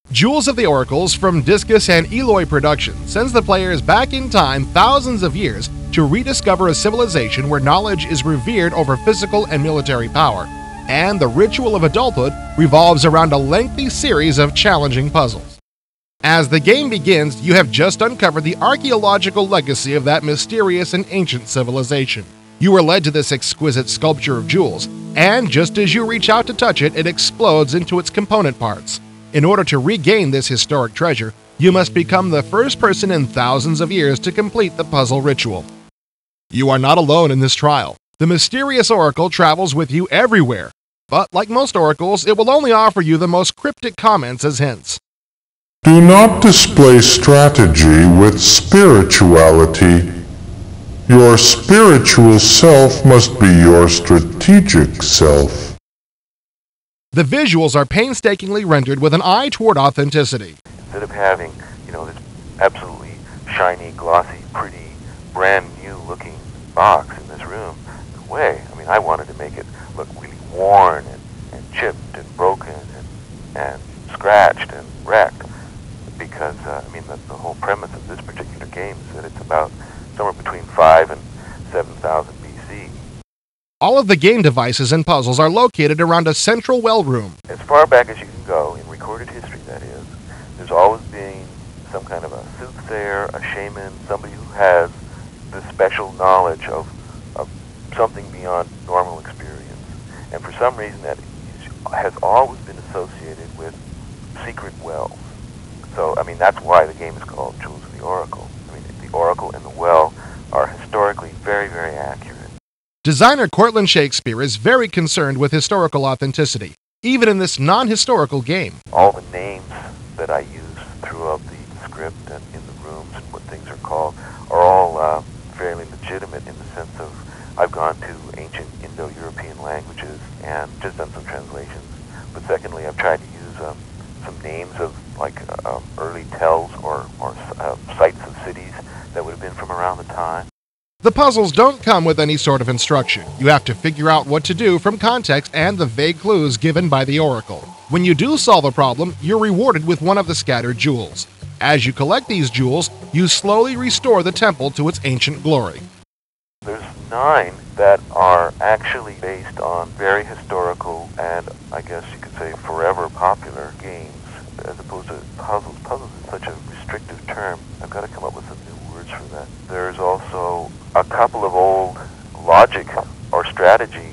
Jewels of the Oracles from Discus and Eloy Productions sends the players back in time thousands of years to rediscover a civilization where knowledge is revered over physical and military power, and the ritual of adulthood revolves around a lengthy series of challenging puzzles. As the game begins, you have just uncovered the archaeological legacy of that mysterious and ancient civilization. You are led to this exquisite sculpture of jewels, and just as you reach out to touch it, it explodes into its component parts. In order to regain this historic treasure, you must become the first person in thousands of years to complete the puzzle ritual. You are not alone in this trial. The mysterious oracle travels with you everywhere, but like most oracles, it will only offer you the most cryptic comments as hints. Do not display strategy with spirituality. Your spiritual self must be your strategic self. The visuals are painstakingly rendered with an eye toward authenticity. Instead of having, this absolutely shiny, glossy, pretty, brand new looking box in this room, I wanted to make it look really worn and chipped and broken and scratched and wrecked. Because, the whole premise of this particular game is that it's about somewhere between 5 and 7,000 BC. All of the game devices and puzzles are located around a central well room. As far back as you can go, in recorded history that is, there's always been some kind of a soothsayer, a shaman, somebody who has the special knowledge of something beyond normal experience. And for some reason that has always been associated with secret wells. So, that's why the game is called Jewels of the Oracle. The Oracle and the well are historically very, very accurate. Designer Cortland Shakespeare is very concerned with historical authenticity, even in this non-historical game. All the names that I use throughout the script and in the rooms and what things are called are all fairly legitimate in the sense of I've gone to ancient Indo-European languages and just done some translations. But secondly, I've tried to use some names of early tells or sites of cities that would have been from around the time. The puzzles don't come with any sort of instruction. You have to figure out what to do from context and the vague clues given by the Oracle. When you do solve a problem, you're rewarded with one of the scattered jewels. As you collect these jewels, you slowly restore the temple to its ancient glory. There's 9 that are actually based on very historical and, I guess you could say, forever popular games, as opposed to puzzles. Puzzles is such a restrictive term. I've got to come up with some new words for that. There's also a couple of old logic or strategy,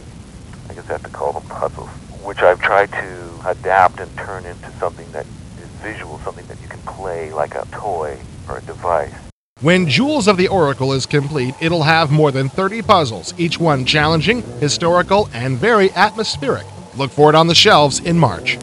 I guess I have to call them puzzles, which I've tried to adapt and turn into something that is visual, something that you can play like a toy or a device. When Jewels of the Oracle is complete, it'll have more than 30 puzzles, each one challenging, historical, and very atmospheric. Look for it on the shelves in March.